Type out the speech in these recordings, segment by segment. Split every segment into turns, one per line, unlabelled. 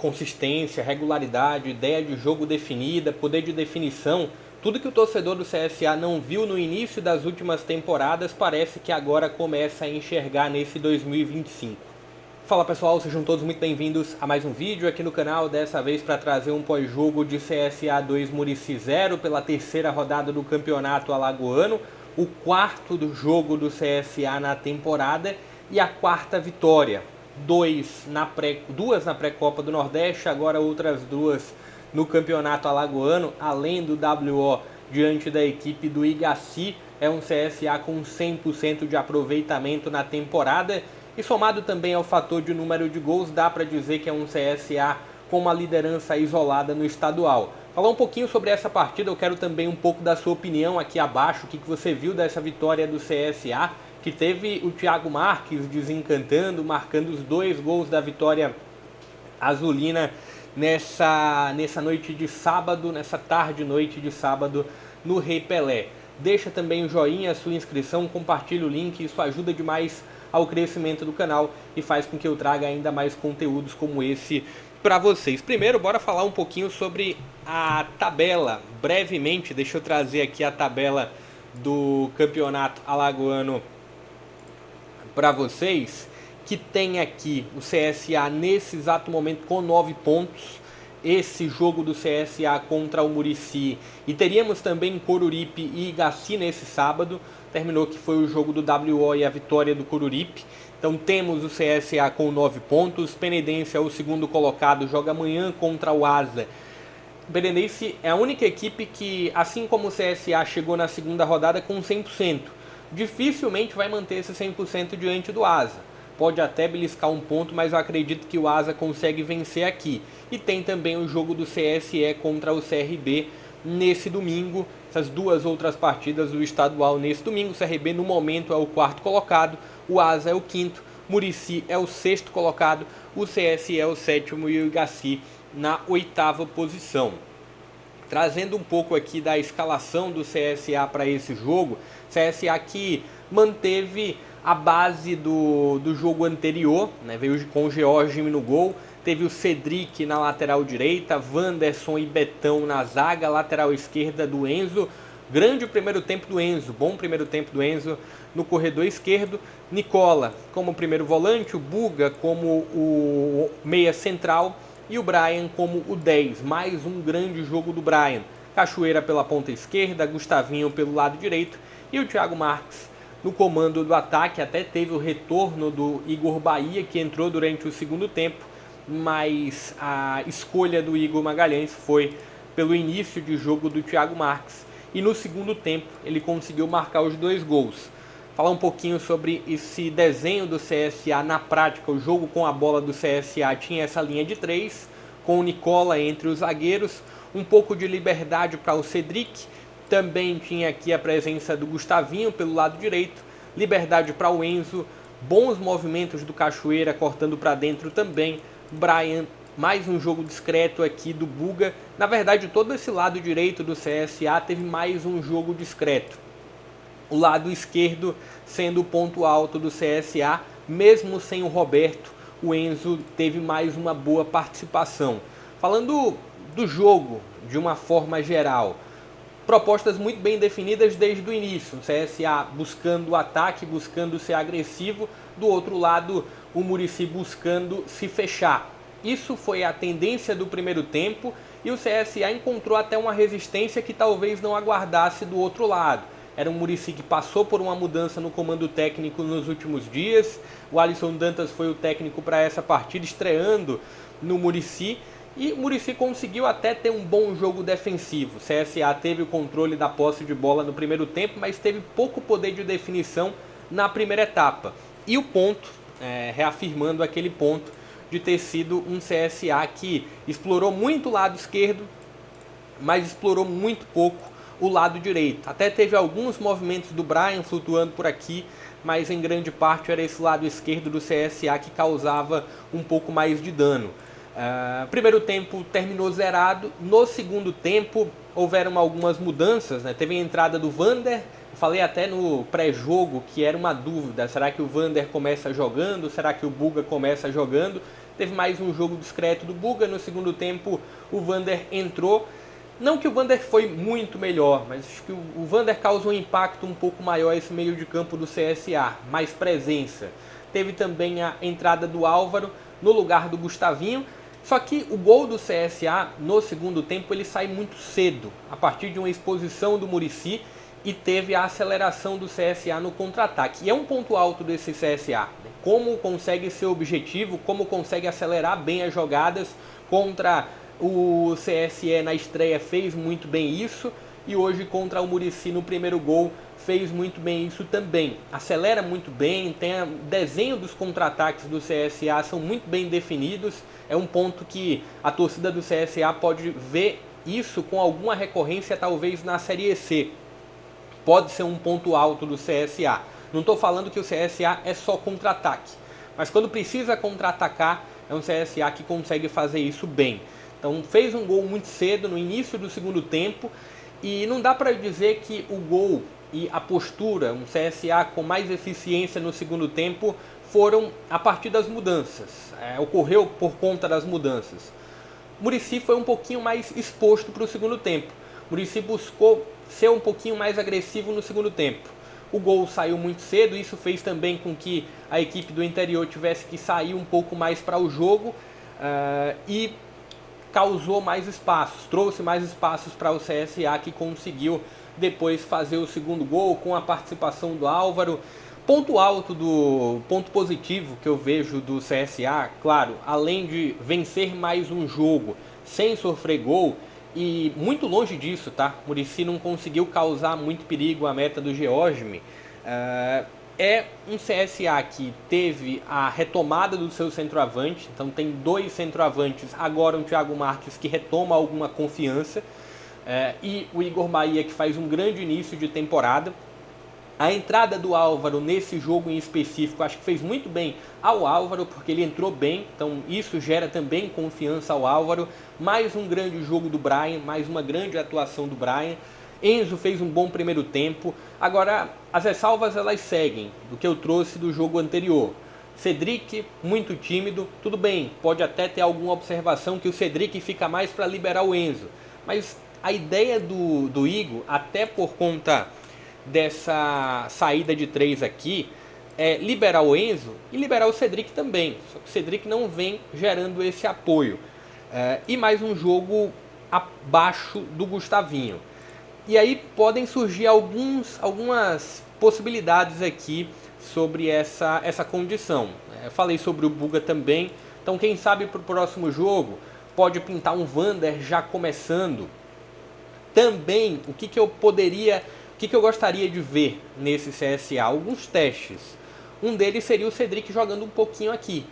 consistência, regularidade, ideia de jogo definida, poder de definição, tudo que o torcedor do CSA não viu no início das últimas temporadas parece que agora começa a enxergar nesse 2025. Fala pessoal, sejam todos muito bem-vindos a mais um vídeo aqui no canal, dessa vez para trazer um pós-jogo de CSA 2 Murici 0 pela terceira rodada do Campeonato Alagoano, o quarto do jogo do CSA na temporada e a quarta vitória. Duas na pré-Copa do Nordeste, agora outras duas no Campeonato Alagoano, além do WO diante da equipe do Igaci. É um CSA com 100% de aproveitamento na temporada e somado também ao fator de número de gols, dá para dizer que é um CSA com uma liderança isolada no estadual. Falar um pouquinho sobre essa partida, eu quero também um pouco da sua opinião aqui abaixo, o que você viu dessa vitória do CSA, que teve o Thiago Marques desencantando, marcando os 2 gols da vitória azulina nessa noite de sábado, nessa tarde noite de sábado no Rei Pelé. Deixa também o joinha, a sua inscrição, compartilhe o link, isso ajuda demais ao crescimento do canal e faz com que eu traga ainda mais conteúdos como esse para vocês. Primeiro, bora falar um pouquinho sobre a tabela, brevemente. Deixa eu trazer aqui a tabela do Campeonato Alagoano para vocês, que tem aqui o CSA nesse exato momento com 9 pontos, esse jogo do CSA contra o Murici, e teríamos também Coruripe e Igaci nesse sábado, terminou que foi o jogo do WO e a vitória do Coruripe. Então temos o CSA com 9 pontos, Penedense é o segundo colocado, joga amanhã contra o Asa. Penedense é a única equipe que, assim como o CSA, chegou na segunda rodada com 100%. Dificilmente vai manter esse 100% diante do Asa. Pode até beliscar um ponto, mas eu acredito que o Asa consegue vencer aqui. E tem também o jogo do CSE contra o CRB nesse domingo. Essas duas outras partidas do estadual nesse domingo. O CRB no momento é o quarto colocado, o Asa é o quinto, Murici é o sexto colocado, o CSE é o sétimo e o Igaci na oitava posição. Trazendo um pouco aqui da escalação do CSA para esse jogo, CSA que manteve a base do jogo anterior, né? Veio com o George no gol, teve o Cedric na lateral direita, Wanderson e Betão na zaga, lateral esquerda do Enzo, grande primeiro tempo do Enzo, bom primeiro tempo do Enzo no corredor esquerdo, Nicola como primeiro volante, o Buga como o meia central, e o Brian como o 10, mais um grande jogo do Brian. Cachoeira pela ponta esquerda, Gustavinho pelo lado direito e o Thiago Marques no comando do ataque. Até teve o retorno do Igor Bahia, que entrou durante o segundo tempo, mas a escolha do Igor Magalhães foi pelo início de jogo do Thiago Marques. E no segundo tempo ele conseguiu marcar os 2 gols. Falar um pouquinho sobre esse desenho do CSA na prática. O jogo com a bola do CSA tinha essa linha de 3, com o Nicola entre os zagueiros, um pouco de liberdade para o Cedric, também tinha aqui a presença do Gustavinho pelo lado direito, liberdade para o Enzo, bons movimentos do Cachoeira cortando para dentro também, Brian, mais um jogo discreto aqui do Buga. Na verdade, todo esse lado direito do CSA teve mais um jogo discreto. O lado esquerdo sendo o ponto alto do CSA, mesmo sem o Roberto, o Enzo teve mais uma boa participação. Falando do jogo de uma forma geral, propostas muito bem definidas desde o início. O CSA buscando o ataque, buscando ser agressivo, do outro lado o Murici buscando se fechar. Isso foi a tendência do primeiro tempo e o CSA encontrou até uma resistência que talvez não aguardasse do outro lado. Era um Murici que passou por uma mudança no comando técnico nos últimos dias. O Alisson Dantas foi o técnico para essa partida, estreando no Murici. E o Murici conseguiu até ter um bom jogo defensivo. O CSA teve o controle da posse de bola no primeiro tempo, mas teve pouco poder de definição na primeira etapa. E o ponto, reafirmando aquele ponto de ter sido um CSA que explorou muito o lado esquerdo, mas explorou muito pouco o lado direito. Até teve alguns movimentos do Brian flutuando por aqui, mas em grande parte era esse lado esquerdo do CSA que causava um pouco mais de dano. Primeiro tempo terminou zerado. No segundo tempo houveram algumas mudanças, né? Teve a entrada do Vander. Eu falei até no pré-jogo que era uma dúvida, será que o Vander começa jogando, será que o Buga começa jogando? teve mais um jogo discreto do Buga. No segundo tempo o Wander entrou. Não que o Wander foi muito melhor, mas acho que o Wander causou um impacto um pouco maior esse meio de campo do CSA, mais presença. Teve também a entrada do Álvaro no lugar do Gustavinho. Só que o gol do CSA no segundo tempo ele sai muito cedo, a partir de uma exposição do Muricy, e teve a aceleração do CSA no contra-ataque. E é um ponto alto desse CSA, né? Como consegue ser objetivo, como consegue acelerar bem as jogadas. Contra o CSE na estreia fez muito bem isso, e hoje contra o Muricy no primeiro gol fez muito bem isso também. Acelera muito bem, tem o desenho dos contra-ataques do CSA, são muito bem definidos. É um ponto que a torcida do CSA pode ver isso com alguma recorrência, talvez na Série C. Pode ser um ponto alto do CSA. Não estou falando que o CSA é só contra-ataque, mas quando precisa contra-atacar, é um CSA que consegue fazer isso bem. Então fez um gol muito cedo, no início do segundo tempo, e não dá para dizer que o gol e a postura, um CSA com mais eficiência no segundo tempo, foram a partir das mudanças. Ocorreu por conta das mudanças. O Muricy foi um pouquinho mais exposto para o segundo tempo. O Muricy buscou ser um pouquinho mais agressivo no segundo tempo. O gol saiu muito cedo, isso fez também com que a equipe do interior tivesse que sair um pouco mais para o jogo, e causou mais espaços, trouxe mais espaços para o CSA, que conseguiu depois fazer o segundo gol com a participação do Álvaro. Ponto positivo que eu vejo do CSA, claro, além de vencer mais um jogo sem sofrer gol, e muito longe disso, tá? O Muricy não conseguiu causar muito perigo à meta do Georgme. É um CSA que teve a retomada do seu centroavante, então tem 2 centroavantes, agora um Thiago Marques que retoma alguma confiança, e o Igor Bahia, que faz um grande início de temporada. A entrada do Álvaro nesse jogo em específico, acho que fez muito bem ao Álvaro, porque ele entrou bem, então isso gera também confiança ao Álvaro. Mais um grande jogo do Brian, mais uma grande atuação do Brian. Enzo fez um bom primeiro tempo. Agora, as ressalvas elas seguem do que eu trouxe do jogo anterior. Cedric, muito tímido, tudo bem, pode até ter alguma observação que o Cedric fica mais para liberar o Enzo. Mas a ideia do Igor, até por conta dessa saída de 3 aqui, é liberar o Enzo e liberar o Cedric também. Só que o Cedric não vem gerando esse apoio. E mais um jogo abaixo do Gustavinho. E aí podem surgir algumas possibilidades aqui sobre essa condição. Eu falei sobre o Buga também, então quem sabe para o próximo jogo pode pintar um Wander já começando. Também, o que eu gostaria de ver nesse CSA? Alguns testes. Um deles seria o Cedric jogando um pouquinho aqui,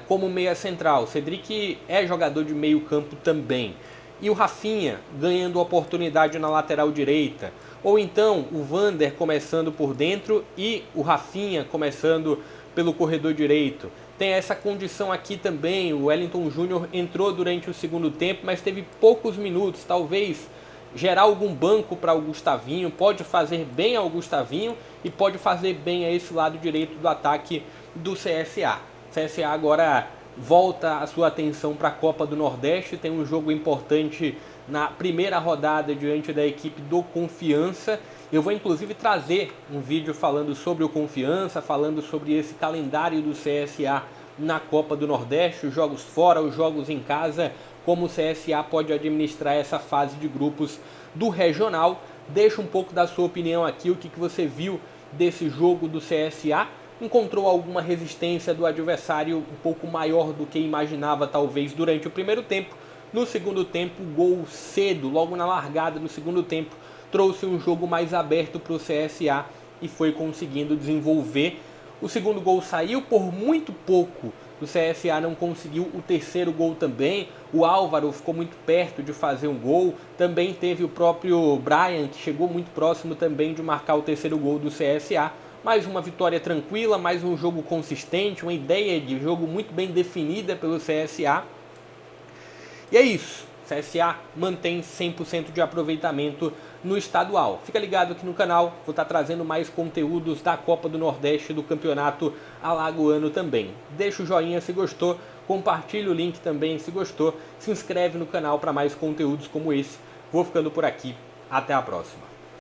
como meia central. O Cedric é jogador de meio campo também. E o Rafinha ganhando oportunidade na lateral direita. Ou então o Wander começando por dentro e o Rafinha começando pelo corredor direito. Tem essa condição aqui também. O Wellington Júnior entrou durante o segundo tempo, mas teve poucos minutos. Talvez gerar algum banco para o Gustavinho. Pode fazer bem ao Gustavinho e pode fazer bem a esse lado direito do ataque do CSA. O CSA agora volta a sua atenção para a Copa do Nordeste, tem um jogo importante na primeira rodada diante da equipe do Confiança. Eu vou inclusive trazer um vídeo falando sobre o Confiança, falando sobre esse calendário do CSA na Copa do Nordeste, os jogos fora, os jogos em casa, como o CSA pode administrar essa fase de grupos do Regional. Deixa um pouco da sua opinião aqui, o que você viu desse jogo do CSA. Encontrou alguma resistência do adversário um pouco maior do que imaginava talvez durante o primeiro tempo. No segundo tempo, gol cedo, logo na largada do segundo tempo, trouxe um jogo mais aberto para o CSA e foi conseguindo desenvolver. O segundo gol saiu por muito pouco, o CSA não conseguiu o terceiro gol também. O Álvaro ficou muito perto de fazer um gol. Também teve o próprio Brian, que chegou muito próximo também de marcar o terceiro gol do CSA. Mais uma vitória tranquila, mais um jogo consistente, uma ideia de jogo muito bem definida pelo CSA. E é isso, o CSA mantém 100% de aproveitamento no estadual. Fica ligado aqui no canal, vou estar trazendo mais conteúdos da Copa do Nordeste, do Campeonato Alagoano também. Deixa o joinha se gostou, compartilha o link também se gostou, se inscreve no canal para mais conteúdos como esse. Vou ficando por aqui, até a próxima.